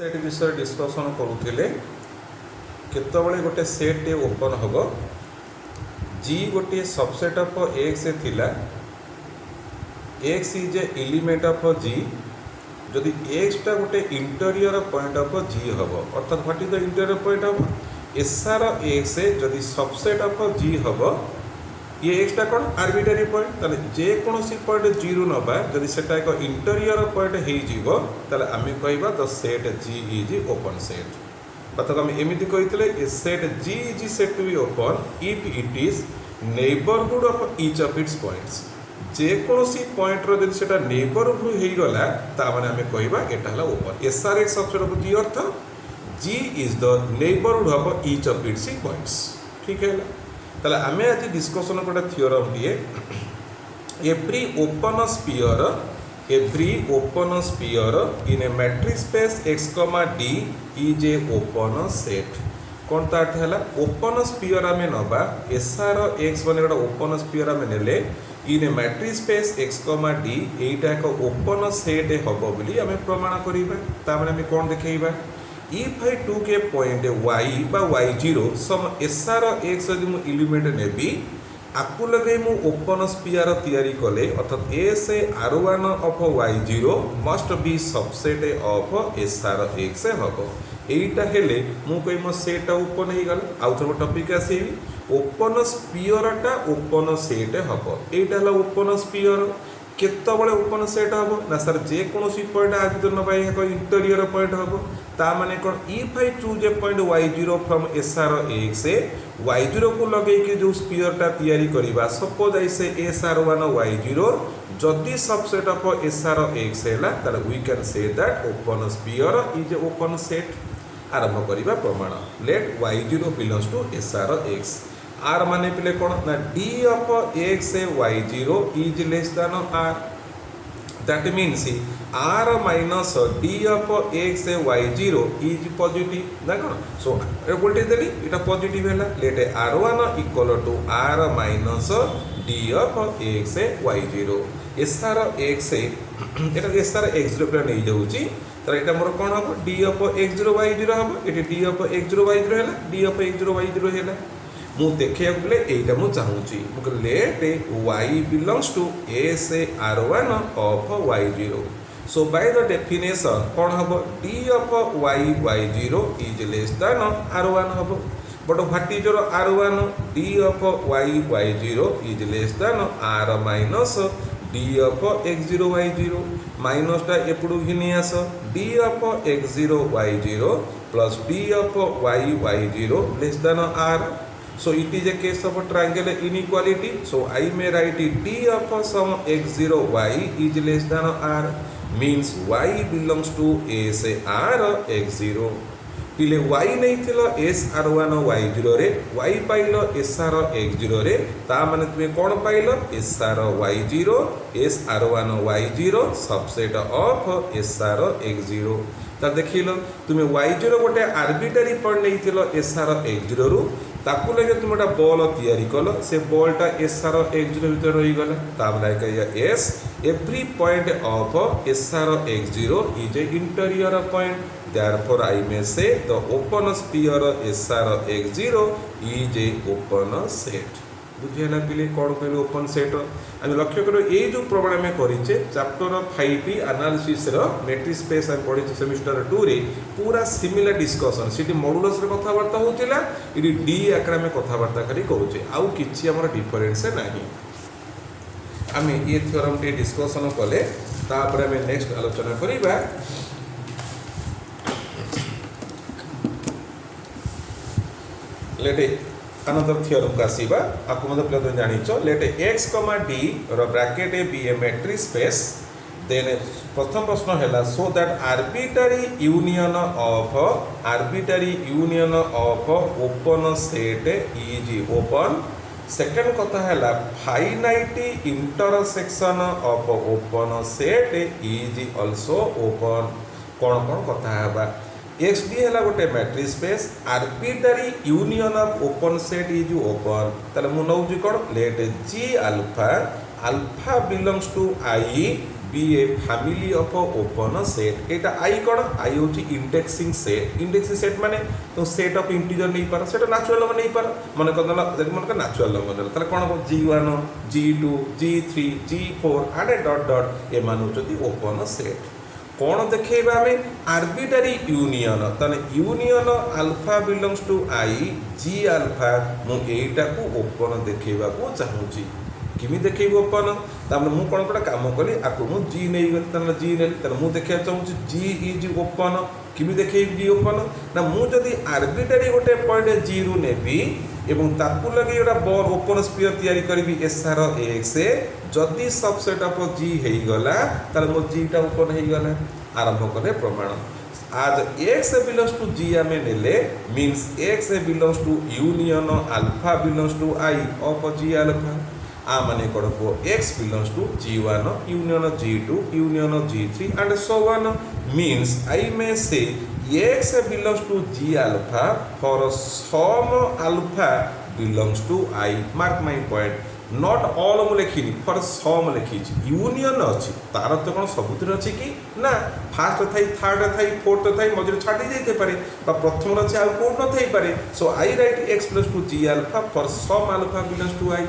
Set विषय discussion करूले केतबले गोटे set open हम जी गोटे सबसेट ऑफ एक्स थिला X is a element of G जदि एक्सटा गोटे इंटीरियर पॉइंट ऑफ जी हम अर्थात what is the interior point of SR X जदि सबसेट ऑफ जी हम ये एक्सटा कौन आर्बिटरी पॉइंट ताले जेकोसी पॉइंट जी रु नबा जदि सेटा एक इंटीरियर पॉइंट हो ताले आमे कहबा the set G is open set मतलब आम एमती कही a set G is set to be open if it is neighbourhood of each of its points जेकोसी पॉइंट रो जदि सेटा नेबरहुड हो गला ता माने आमे कहबा एटा हला open S R x subset of G अर्थ G is the neighbourhood of each of its points ठीक है ताले आमे आज डिस्कशन गोटे थियोरम दिए every open sphere in a metric space x, d is a open set कौन तार्थ है ओपन स्पीयर आम नवा एसआर एक्स मैंने गोटे ओपन स्पीयर आम ने इन a metric space x, d यहीटा एक ओपन सेट हम बोली आम प्रमाण करवा कौन देखा इफ आई टू के पॉइंट y बा y0 सम एसआर एक्स यदि मु एलिमेंट नेबी आपको लगे मु ओपन स्पीयर तैयारी कले अर्थात S R1 of y0 must be subset of SR x हम यहीटा हेले मु कही मो सेट ओपन हो गला आउ थोड़ा टॉपिक आसेबी ओपन स्पीयरटा ओपन सेट हम यहीटा हला ओपन स्पीयर केतबले ओपन सेट हम ना सर जेकोसी पॉइंट आज नबा एक इंटीरियर पॉइंट हम ता माने कोन if I choose a point y0 from SR X y0 को लगे कि जो स्पीयरटा तैयारी करिबा सपोज आई से एसआर1 y0 जदि सबसेट ऑफ एसआर एक्स हैला ताले we can say that open sphere is a open set आरंभ करिबा प्रमाण let y0 belongs to S R x r माने पिले कौन ना d of x y0 is less than r that means r minus d of x y0 is positive ना कौन so वोल्टेज देली इटा पॉजिटिव हैला let r1 equal to r minus d of x y0 S R x एटा S R x0 पे नै जाउची तर एटा मोर कोन हो डी ऑफ x0 y0 हम eighty D of x0 y0 हैला डी ऑफ x0 y0 हैला मु देखिया बोले एटा मु चाहूची मु let y belongs to S r1 of y0 so by the definition कौन हम d of y0 is less than r1 हम but what is your r1 d of y0 is less than r minus d of x0 y0 minus टा एपडू घिनी आस d of x0 y0 plus d of y0 less than r. So it is a case of a triangle inequality. So I may write it d of some x0 y is less than r means y belongs to s r x0. पिले y नहीं थिलो s r1 y0 रे y pilo s r x0 रे ता माने तुमे कोन पाइलो s r y0 s r1 y0 subset of s r x0 ता देखिलो तुमे y0 गोटे आर्बिटरी पॉइंट नहीं थिलो s r x0 रु ताकू लगे तुम गोटा बॉल तैयारी कल से बॉलटा एसआर x0 भीतर रही गला ताबला as every point of SR x0 is a interior point therefore I may say the open sphere SR x0 is a open set बुझेला पिले कौन कहले ओपन सेट आम लक्ष्य करो ये जो प्रमाण आम करेचे चैप्टर 5 एनालिसिस रो मैट्रिक्स स्पेस आम पढ़ी सेमिस्टर 2 रे पूरा सिमिलर डिस्कशन सीटी मॉड्यूलस रे कथावार्ता होतिला इडी डी आकर आम कथावार्ता करी करूचे आउ किछि हमर डिफरेंस नाही आम ये थ्योरम टे डिस्कशन कले तापर आम नेक्स्ट आलोचना करिबा लेटे अनदर थियोरम का आसीबा आपको मतलब प्ले तो जानिचो लेट x, d रो bracket A be a metric space then प्रथम प्रश्न हैला so that arbitrary union of open set is open second कथा हैला finite intersection of open set is also open कौन कौन कथा हैबा एक्स डी है गोटे metric space arbitrary union of open set is open ताले मु नौजी कोन let G alpha alpha belongs to I be a family of open set एटा आई कौन आई हूँ इंडेक्सिंग सेट माने तो सेट ऑफ इंटीजर नहीं पार सेट नेचुरल नंबर नहीं पार मन कर नेचुरल नंबर ताले कौन हम G1 G2 G3 G4 and dot dot A मान होती ओपन सेट कौन देखा आम आर्बिट्रारी यूनियन ताने union alpha belongs to I G alpha मुझा को ओपन देखा चाहूँगी किमी देखी ओपन तार मुझे कौन गोटे कम कली आपको मुझे जी नहीं गली जी नहीं मुझे देखा चाहूँगी जी इज ओपन किमी देखे जी ओपन ना मुझे आर्बिट्रारी गोटे पॉइंट जी रु नेबी एवं ताकू लगे गोटे बॉल ओपन स्पीयर तैयारी करी एसआर एक्स जदि सबसेट ऑफ जी हो गला तार मो जीटा ओपन हो गला आरंभ कले प्रमाण आज एक्स बिलोंग्स टू जी आम नेले means X belongs to union alpha belongs to I of G alpha आ माने कौन को X belongs to G1 union G2 union G3 and so on means I may say X belongs to G alpha for some alpha belongs to I mark my point not all मु लिखिनी for some लिखी union अच्छी तार तो कौन सबुतिर अच्छी कि ना फास्ट थाई थर्ड थाई फोर्थ थाई मझे छाड़ी जाते पारे प्रथम अच्छे आउ कौन न थी पारे so I write X belongs to G alpha for some alpha belongs to I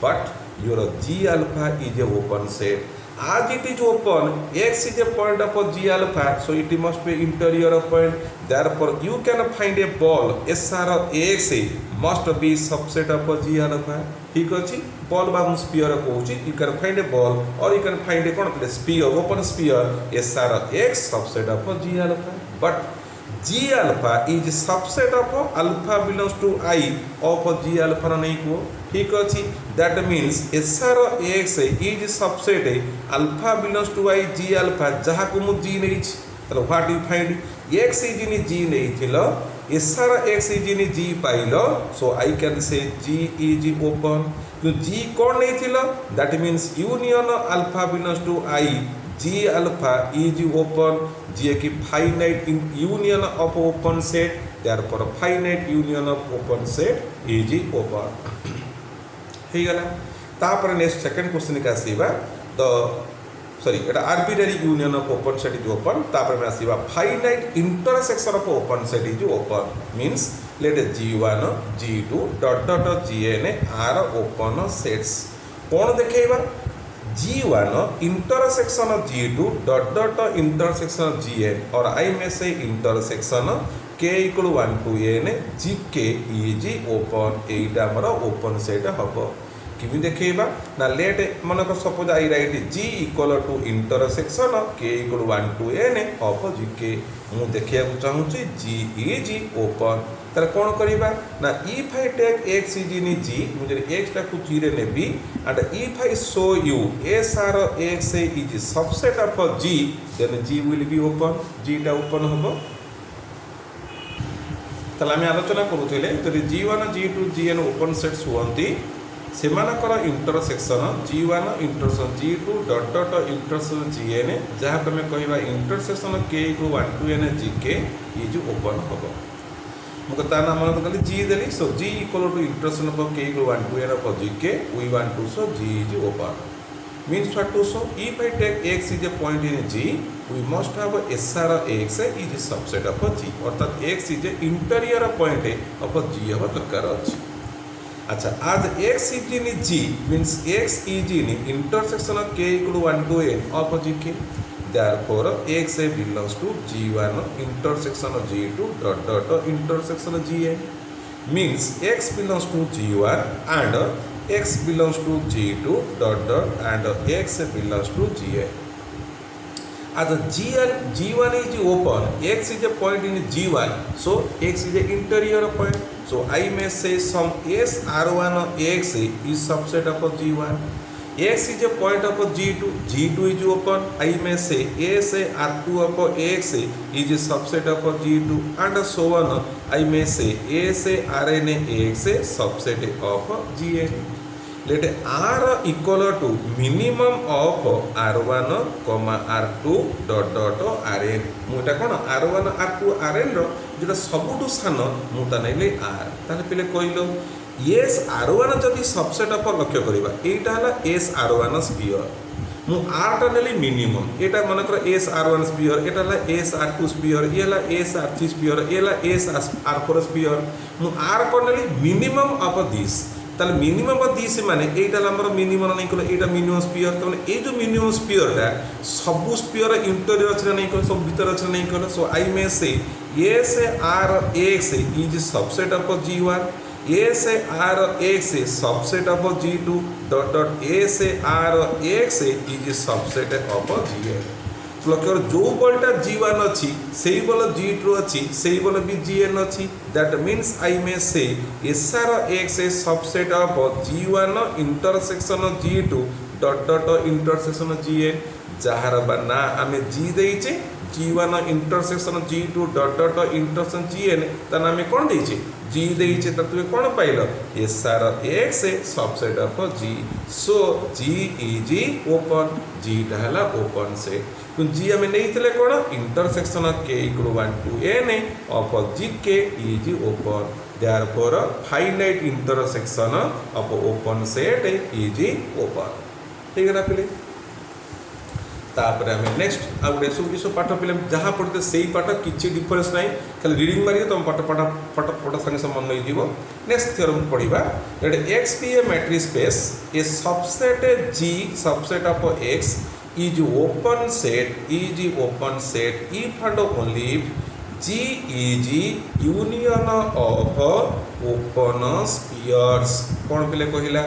but your G alpha is a open set. As it is open, X is a point of G alpha, so it must be interior point. Therefore, you can find a ball SR X must be subset of G alpha. ठीक अच्छी ball बा sphere कहूँ you can find a ball और you can find a कौन sphere open sphere SR X subset of G alpha. But G alpha is subset of alpha belongs to I of G alpha नहीं को ठीक अच्छी that means SR X is subset alpha belongs to I G alpha जहाँ को मु G नहीं तो what you find X is in G नहीं थिलो SR X is in G पाइलो so I can say G is open तो G कौन नहीं थिलो that means union alpha belongs to I G alpha is open G की finite union of open set therefore finite union of open set is open हो गला तापर next second question का आसीबा तो सॉरी एटा arbitrary union of open set is open तापर में आसीबा finite intersection of open set is open means let G1 G2 dot dot Gn are open sets कौन देखेबा G1 intersection of G2 dot dot intersection of Gn और I में से intersection k equal 1 to n Gk is open एटा हमरा open set हबो किबि देखेबा ना late मन को suppose I right G equal to intersection k equal 1 to n of Gk मु देखिया चाहूँ G is open तार कौन करिबा ना if I take x is in G मुझे x टा को G रे नेबी and if I show you SR X is subset of G then G will be open G टा ओपन हबो तला हम आलोचना करूथिले जदि G1 G2 Gn open sets हुअंती सेमानकर intersection G1 intersection G2 dot dot intersection Gn जहाँ कमे कहिबा इंटरसेक्शन k को 1 to n Gk is open हबो मुझे तार नाम मन कली G देली सो G equal to intersection of k equal 1 to n of Gk we want to show G is open means what to show if I take x is a point in G we must have SR X is a subset of G अर्थात x is a interior point of G हवा दरकार अछि अच्छा आज x is in G means x is in intersection of k equal 1 to n of Gk therefore x belongs to G1 intersection of G2 dot dot intersection of Gn means x belongs to G1 and x belongs to G2 dot dot and x belongs to Gn as G1 is open x is a point in G1 so x is a interior point so I may say some SR1 x is subset of G1 x is a point of G2 G2 is open I may say SR2 of x is a subset of G2 and so on I may say SRN x subset of Gn let R equal to minimum of R1 R2 dot dot Rn मुटा कौन R1 R2 Rn रो जोटा सबुठु सान मुता नैले R ताले पिले कहलो S R1 जदि subset of लक्ष्य करिबा एटा हला एस R1 स्फीयर मु आर टा नेली मिनिमम एटा मन कर एस r1 स्पीयर एटा ला एस r2 स्पीयर ये ला एस r3 स्पीयर ये ला एस r4 स्पीयर मु आर को नेली मिनिमम ऑफ दिस ताले मिनिमम ऑफ दिस माने एटा ला हमर मिनिमम नै कलो एटा मिनिमम स्पीयर त ए जो मिनिमम स्पीयर टा सब स्पीयर इंटीरियर अछि नै कलो सब भीतर अछि नै कलो सो आई मे से S r(x) is subset of g1 S R X subset of G2 dot dot S R X is subset of Gn लक्ष्य जो बलटा G1 अच्छी से बल G2 अच्छी से बल भी Gn अच्छी दैट मीन्स आई मे से S R X subset of G1 intersection G2 dot dot intersection Gn जहार बना आमे G देइचे G1 intersection G2 dot dot intersection Gn त नामे कोन देइचे G देइचे त तुमे कोन पाइलो S R X subset of G so G is open G टा हला ओपन सेट तो G हमें नेइतले कोन intersection K equal 1 to n of GK is open therefore finite intersection of open set is open ठीक है ना पिले तापर हमें नेक्स्ट आ गुटे सब पाठ पिले जहाँ पढ़ते से पाठ किसी डिफरेंस ना खाली रीडिंग मारिए तुम पाठ पाठ पाठ पाठ संगे संग मन हो नेक्स्ट थ्योरम पढ़ा X be a metric space a subset G subset of X is open set if and only if G is union of open spheres कौन पिले कहला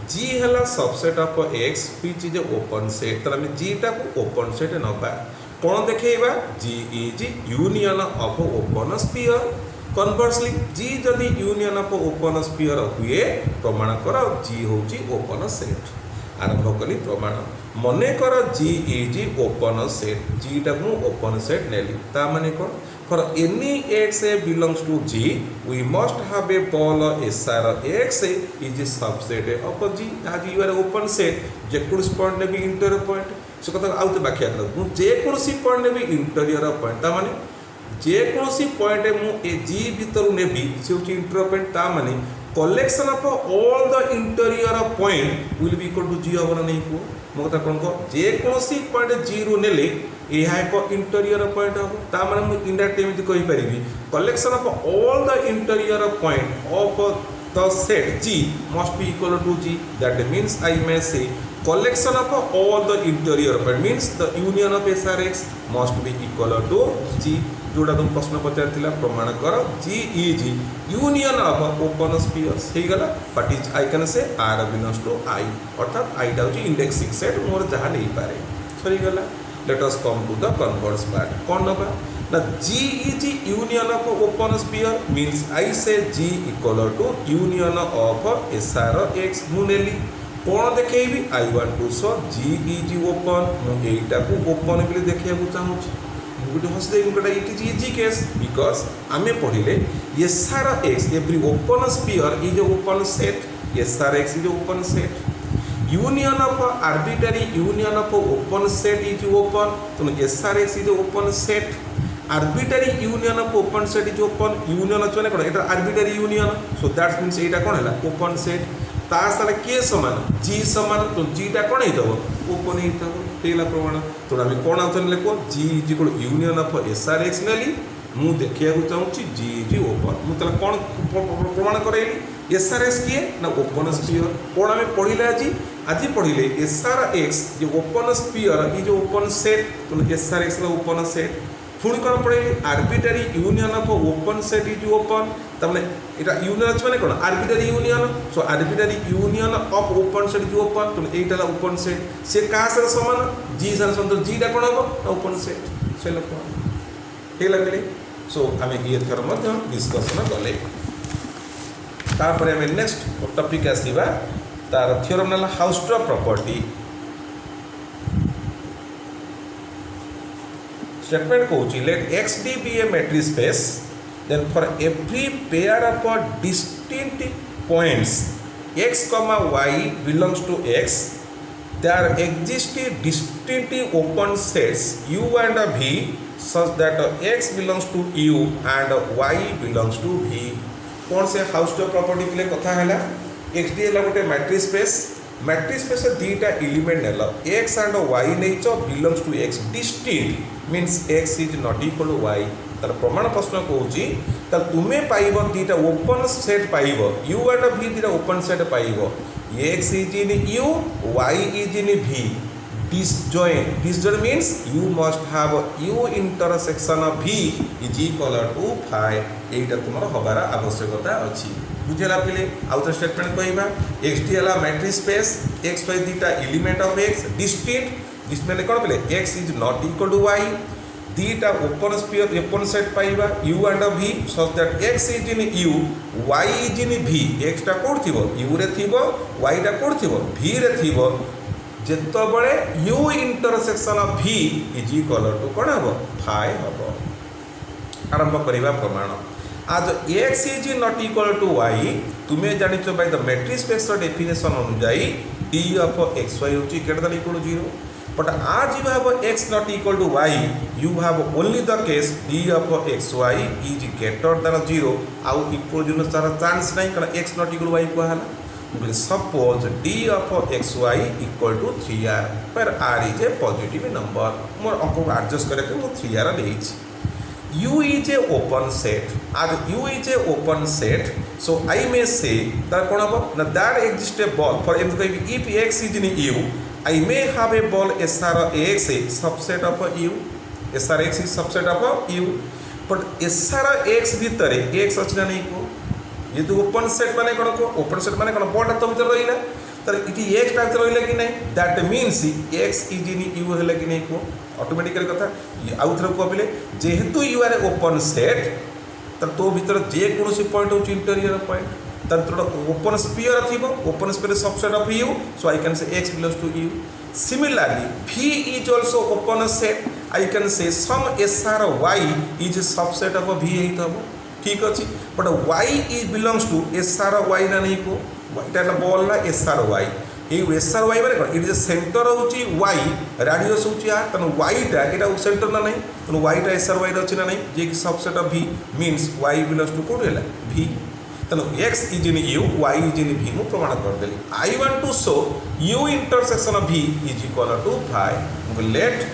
G है subset of X which is open set तो हमें G टा को open set नबा कौन देखेबा G is union of open sphere conversely G जदि यूनियन ऑफ ओपन स्फीयर हुए प्रमाण कर G होची ओपन सेट आरंभ कली प्रमाण मने कर G is open set G टा को ओपन सेट नेली ता माने कोन for any X belongs to G we must have a ball SR X is a subset of G as you are open set J conus point ने भी interior point से कथा आउते व्याख्या कर जे कोनसी पॉइंट ने भी इंटीरियर पॉइंट ता माने जे कोनसी पॉइंट मु ए G भीतर नेबी से होची इंटीरियर पॉइंट ता माने collection of all the interior point will be equal to G होबा नहीं को मो कथा कोन को जे कोनसी पॉइंट G रो नेले यह एक इंटीरियर पॉइंट हम ता माने मु इंडायरेक्ट एमिति कहि परिबी collection of all the interior point of the set G must be equal to G that means I may say collection of all the interior point means the union of SRX must be equal to G जोड़ा तुम प्रश्न पचार प्रमाण कर G is union of open spheres हे गला but is I can से R belongs to I अर्थात I टा होची इंडेक्सिंग सेट मोर जहां नहीं पारे सही गला let us come to the converse part कौन नबा ना G is union of open sphere means I say G equal to union of SRX मुनेली कौन देखेबी I want to so G is open मु एटा को ओपन बिले देखिया को चाहू गुड हस दे इनकोटा it is easy case because आमे पढिले SRX every open sphere is open set SRX is open set union of arbitrary union of open set is open तो SRX is open set arbitrary union of open set is open union अछि माने कोन एटा arbitrary union so that means एटा कोन हला open set ता सारे के समान G समान तो G टा कोन हेतबो ओपन हेतबो तेला प्रमाण तो हम कोन आथन लेको G is equal union of SRX नेली मु देखिया को चाहूची G इज ओपन मु तला कोन प्रमाण करेली SRX किए ना ओपन स्फीयर कोन हम पढिले आज पढिले SRX जो open sphere is open set तो SRX ला ओपन सेट पुणी कौन पड़े arbitrary union of open set is open तमने एटा यूनियन अछि माने कोन arbitrary union so arbitrary union of open set is open तो एटा ला ओपन सेट से का से समान G से समान G टा कोन हो ओपन सेट से लोक हे लागले सो हमें ये थर मध्य डिस्कशन गले तापर हमें नेक्स्ट टॉपिक आसीबा तार थ्योरम नला हाउसट्रॉप प्रॉपर्टी statement कहूची let XD be a matrix space then for every pair of distinct points x comma y belongs to x there exist distinct open sets u and v such that x belongs to u and y belongs to v कौन से house property के लिए कथा हैला XD है गोटे matrix space matrix space दीटा element नेल x एंड y नहींच belongs to x distinct means x is not equal to y तार प्रमाण प्रश्न कहूँ तार तुम्हें पाइब दीटा ओपन सेट पाइब u एंड v दीटा ओपन सेट पाइब x is in u y is in v disjoint means you must have u intersection of v is equal to 5 एटा तुमर हबार आवश्यकता अछि बुझेला पिले आउ तो स्टेटमेंट कहबा x टी हला मैट्रिक्स स्पेस x y दीटा एलिमेंट ऑफ x डिस्टिंक्ट जिसमें कोन पिले x is not equal to y दीटा ओपन स्फीयर ओपन सेट पाइबा u and v such that x is in u y is in v x टा कोड थिबो u रे थिबो y टा कोड थिबो v रे थिबो जेतबळे u intersection of v is equal to कोन हबो 5 हबो आरंभ करिबा प्रमाण आज x is not equal to y तुम्हें जानिछ by the matrix space definition अनुसार d ऑफ xy होची greater than equal to 0 but आज you have x not equal to y you have only the case d of xy is greater than 0 आउ equal to सारा chance नहीं कारण x not equal y को हला suppose d of xy equal to 3r where r is a positive number मोर अंक को adjust करके मो 3r लेइछ u is a open set as u is a open set so I may say that कोन हो ना that exists a ball for example if x is in u I may have a ball sr x a subset of u sr x is subset of u but sr x भितर x अछि ना नहीं को ये तो open set माने कोन को open set माने कोन बॉल तो भीतर रहिला तर इति x टा भीतर रहिला कि नहीं that means x is in u हैला कि नहीं को ऑटोमेटिकली कथा आउ थर को बिले जेहेतु यू आर ओपन सेट तर तो भीतर जे कोनोसी पॉइंट हो इंटीरियर पॉइंट तर ओपन स्फीयर थिबो open sphere subset of u so I can say x belongs to u similarly v is also open set I can say some sr y is subset of v हेतबो ठीक अच्छे but y is belongs to sr y ना नहीं को इटा ball ना sr y ये sr y माने कोन इट इज सेंटर होची y रेडियस होची r तन y टा एटा सेंटर ना नहीं तन y टा sr y रछि ना नहीं जे कि subset of v means y belongs to कोड हैला v तन x is in u y is in v मु प्रमाण कर देली I want to show u intersection of v is equal to 5 let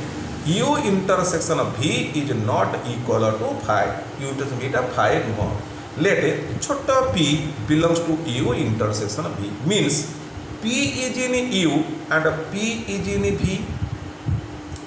u intersection of v is not equal to 5 u intersection beta 5 more let छोटा p belongs to u intersection of v means p is in u and p is in v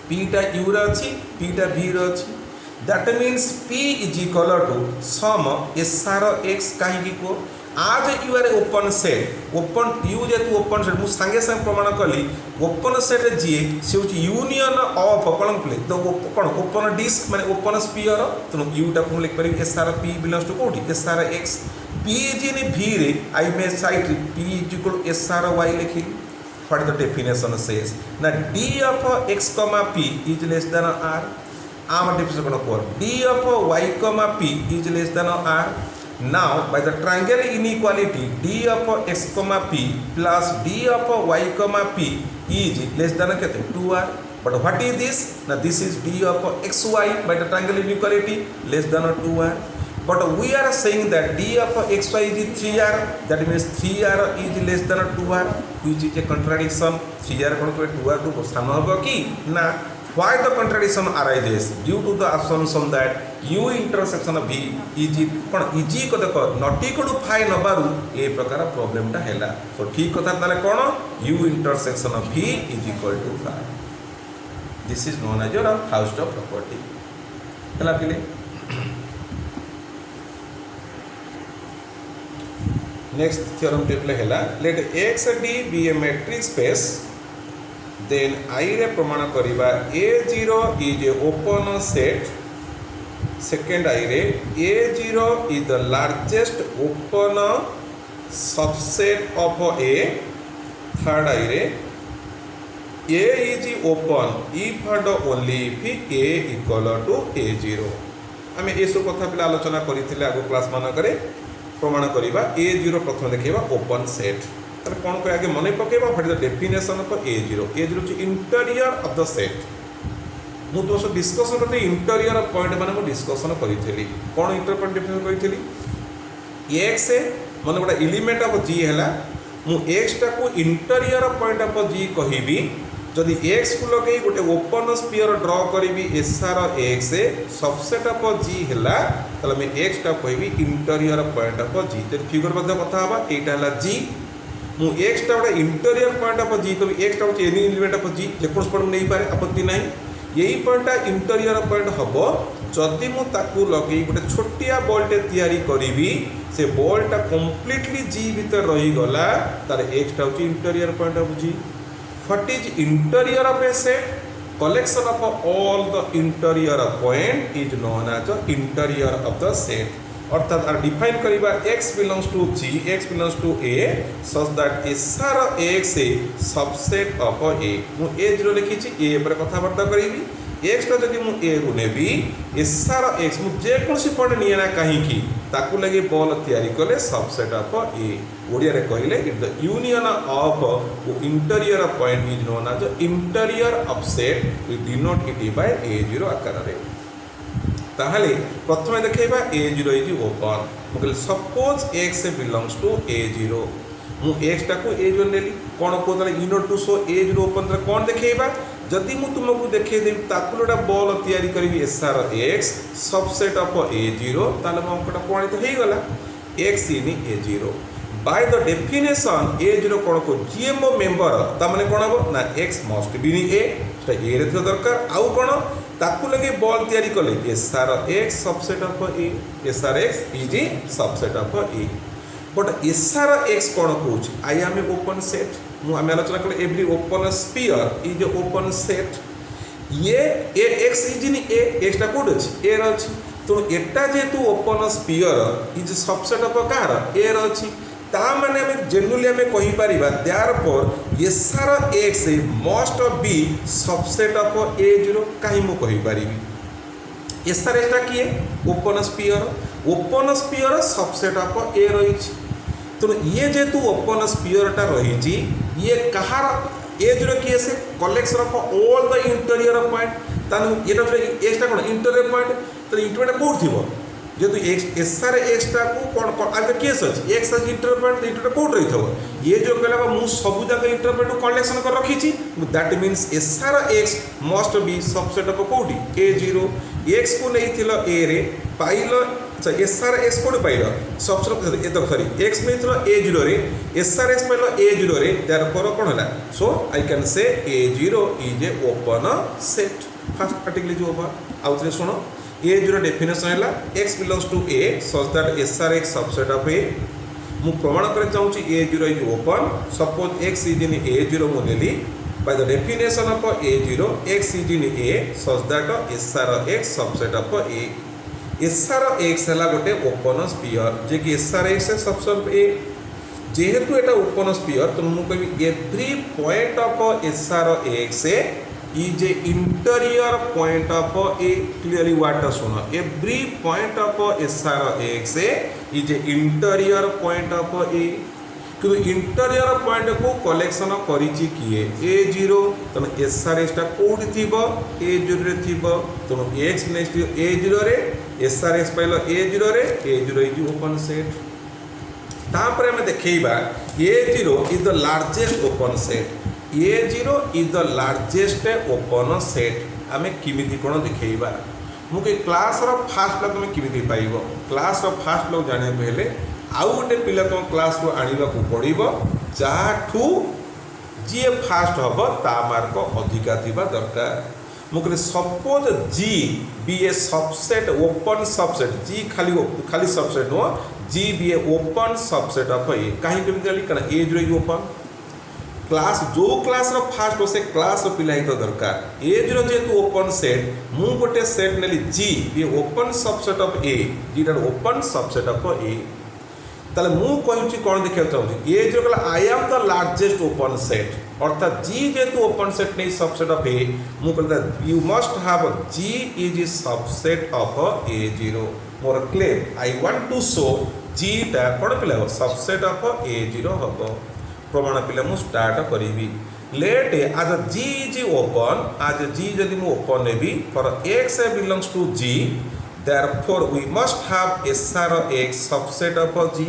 p टा u रे अछि p टा v रे अछि that means p is equal to sum sr x काहे को आज u are open set open u जेतु ओपन सेट मु संगे संग प्रमाण कली ओपन सेट जी से यूनियन ऑफ कोन प्ले तो कोन ओपन डिस्क माने ओपन स्फीयर तो यू टा को लिख परिबे sr p बिलोंग्स टू कोठी sr x p is in v रे आई मे साइड p is equal to sr y लिखी व्हाट द डेफिनेशन सेज ना d of x, p is less than r आम डेफिनेशन कोन को d of y, p is less than r now by the triangle inequality d of x, p plus d of y, p is less than kete 2r but what is this now this is d of xy by the triangle inequality less than 2r but we are saying that d of xy is 3r that means 3r is less than 2r which is a contradiction 3r kon 2r to सान होबो कि ना why the contradiction arises due to the assumption that u intersection of v is cone easy को देखो not equal to 5 नबारु ए प्रकार problem टा हैला सो ठीक कथा ताले कोन u intersection of v is equal to 5 this is known as your Hausdorff property हैला पिले नेक्स्ट थ्योरम टेबल हैला let x d be a matrix space then I रे प्रमाण करिबा A0 is a open set second I रे A0 is the largest open subset of A third I रे A is open if and only if A equal to A0 आमे ए सब कथा पिला आलोचना करिथिले आगो क्लास मान करे प्रमाण करिबा A0 प्रथम देखैबा ओपन सेट तर कौन को आगे मन पकेबा what is the definition of A0 A0 is interior of the set मु तो सो डिस्कशन करते इंटीरियर पॉइंट माने मु डिस्कशन करिथली कोन इंटरप्रेट डेफिनेशन करिथली x मन गोटा एलिमेंट ऑफ g हैला मु x टाको इंटीरियर पॉइंट ऑफ जी कहबी जदि x को लगे गोटे ओपन स्फीयर ड्रॉ करी एसआर एक्स सबसेट ऑफ जी है तले मैं x टा कहबी इंटीरियर पॉइंट ऑफ जी जब फिगर मध्य कथा हवा एटा हला जी मु x टा गोटे इंटीरियर पॉइंट ऑफ जी कहबी x टा होची एनी एलिमेंट ऑफ जी जेकोस पॉइंट नहीं पारे आपत्ति नहीं यही पॉइंटा इंटीरियर पॉइंट हम जदि मु ताकू लगे गोटे छोटिया बॉलटे तैयारी करी से बॉलटा कंप्लीटली जी भीतर रही गला तार एक्स टा होची interior point of G what is interior of a set collection of all the interior point is known as the interior of the set अर्थात डिफाइन करिबा x belongs to g x belongs to a such that SR x subset of a मु a0 लिखी छी a पर कथा बार्ता करिबी x टा जदि मु a रु नेबी SR x मु जे कोनसी पॉइंट नियना काहे की ताकू लगे बॉल तैयारी कले सबसेट ऑफ a ओडिया रे कहिले it the union of interior point is known as interior of set we denote it by a0 आकार रे ताहले प्रथमे देखैबा a0 इज ओपन मु कहले suppose x belongs to a0 मु x टा को a0 नेली कोन को तले इनोट टू शो a0 ओपन रे कोन देखैबा जदि मु तुमको देखै देबी ताकुलटा बॉल तैयारी करबी SR x subset of a0 ताले म अंकटा कोन तो हे गला x in a0 bye the definition a0 कोन को जीएमओ मेंबर ता माने कोन हो ना x must be in a ता a रे तो दरकार आउ कोन ताकू लगे बॉल तैयारी कले SR x subset of A SR X is subset of A but SR X कोन कहूछ I am a open set मु आमे आलोचना कले every open sphere is a open set ये ए X is in A X टा कोड अछि ए र अछि तो एटा जेतु open sphere is subset of कार ए र अछि ता माने हम जनरली हम कहि परिबा therefore SR x must be subset of a0 काहे मु कहि परिबी एसआर एक्स टा किए open sphere subset of a रही तो ये जेतु ओपन स्फीयर टा रही ये कहार a0 किए से collection of all the interior point तानु एटा एक्स टा कोन इंटीरियर पॉइंट तो इंटीरियर कोड थिबो जेतु एसआर एक्स टा को कोन आगे केस अछि x is interior point interior code रही थबो ये जो कहला मु सब जगह इंटीरियर पॉइंट कलेक्शन कर रखी छी that means SR x must be subset of कोडी a0 x को नहीं थिलो a रे pilo SR x code pilo subset A तो सॉरी x में थिलो a0 रे एसआर एक्स पाइलो a0 रे देयरफॉर कोन हला सो I can say a0 is a open set first article जो ओपन आउथरे सुनो a0 डेफिनेशन है x belongs to a such that SR x subset of a मु प्रमाण करे चाहूची a0 is open suppose x is in a0 मु नेली by the definition of a0 x is in a such that SR x subset of a SR X हला गोटे open sphere जे कि SR x subset of a जेहेतु एटा open sphere तो मु कहबी every point of SR x is a interior point of a clearly what सुनो every point of SR x is a interior point of a कि interior point को collection करिछि किए a0 तनो SR x टा कोड थिबो a0 रे थिबो तनो x नेक्स्ट a0 रे SR x पाइलो a0 रे a0 इज ओपन सेट तापर हम देखैबा a0 is the largest open set a0 is the largest open set आमे किमिति कोन देखैबा मुके क्लास रो फर्स्ट ब्लॉक में किमिति पाइबो क्लास रो फर्स्ट ब्लॉक जाने पहले आउ गोटे पिला तो क्लास रो आनिबा को पड़िबो जाठू जे फर्स्ट हबो ता मार्क अधिका थिबा दरकार मुके suppose g be a subset open subset g खाली सबसेट नो g be a open subset of a काहे किमिति लिखना a0 ओपन क्लास जो क्लास रो फर्स्ट हो से क्लास रो पिला तो दरकार a0 जेतु ओपन सेट मु गोटे सेट नेली g be open subset of a g टा ओपन सबसेट ऑफ a ताले मु कहूची कोन देखिया चाहूची a0 कला I am the largest open set अर्थात g जेतु ओपन सेट नै सबसेट ऑफ a मु कहता you must have g is subset of a0 मोर claim I want to show g टा कोन पिला सबसेट ऑफ a0 हबो प्रमाण पिला मु स्टार्ट करिवि लेट आज g इज ओपन आज g जदि मु ओपन नेबी for x belongs to g therefore we must have SR x subset of g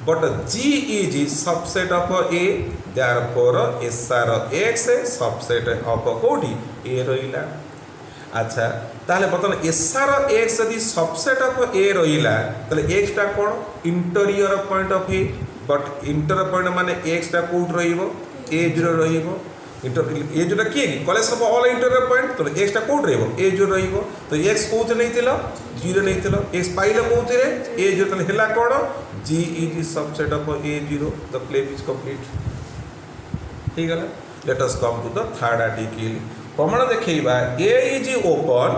but G is subset of A, therefore SR X subset of कोठी A रहिला। अच्छा ताहले बर्तमान SR X यदि सबसेट ऑफ A रहिला ताहले X टा कोन interior point of A, but interior point माने X टा कोट रहिबो A0 रहिबो। ए जोटा किए कि कॉलेज सब ऑल इंटीरियर पॉइंट तो एक्स टा कोड रहबो A0 रहिबो। तो एक्स कोथ नहीं थिलो 0 नहीं थिलो एक्स पाइलो कोथ रे A0 तले हेला कोन G is subset of A0। The claim is complete. ठीक गला। Let us come to the third article. प्रमाण देखैबा A is open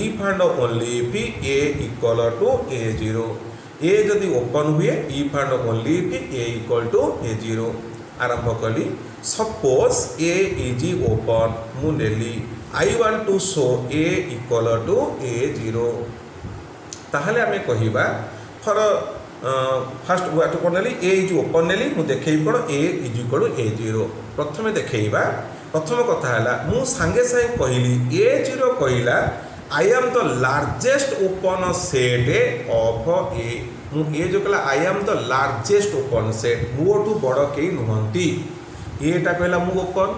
if and only if A equal to A0। A जदि ओपन हुए if and only if A equal to A0। आरंभ कली suppose A is open मु नेली I want to show A equal to A0। ताहले आमे कहिबा फॉर फर्स्ट वाट कोन नेली A इज ओपन नेली मु देखै कोन A is equal to A0। प्रथमे देखैबा प्रथम कथा हला मु संगे संगे कहिली A0 कहिला I am the largest open set of A। मु A जो कहला I am the largest open set मोटू बड़ के नुहंती। एटा कहला मु ओपन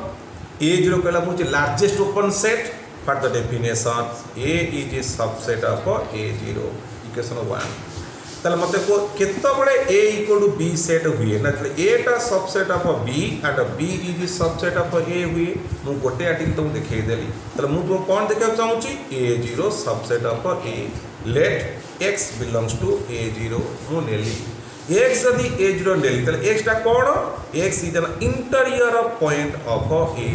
A0 कहला मु largest open set. For the definition A is a subset of A0। Equation 1 तले मते को केतो बडे A equal to B set हुए ना A टा subset of B and B is a subset of A हुए। मु गोटे आर्टिकल तुम देखै देली तले मु तुम कोन देखै चाहूची A0 subset of A। Let X belongs to A0 मु नेली X यदि A0 नेली तले X टा कोन X is an interior point of A।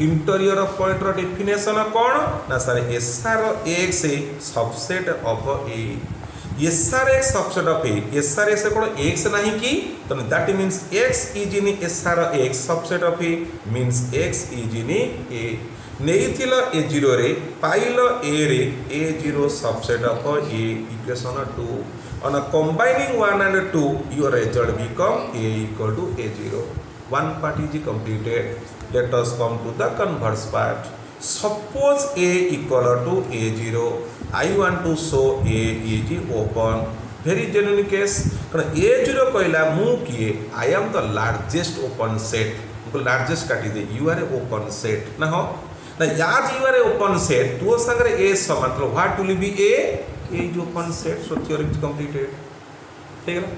Interior point रो डेफिनेशन कोन ना सर SR X subset of A। SR X subset of A SR X कोन X नहीं की तो that means X is in SR X subset of A means X is in A। नेइथिलो A0 रे पाइलो A रे A0 subset of A। Equation 2 on a combining 1 and 2 your result become A equal to A0। one part is completed। let us come to the converse part। suppose A equal to A0 I want to show A is open। very genuine case कारण A0 कहला मु किए I am the largest open set को largest काटी दे you are a open set ना हो ना याद you are a open set तो संगे A समान तो what will be A is open set। so theorem is completed। ठीक है ना।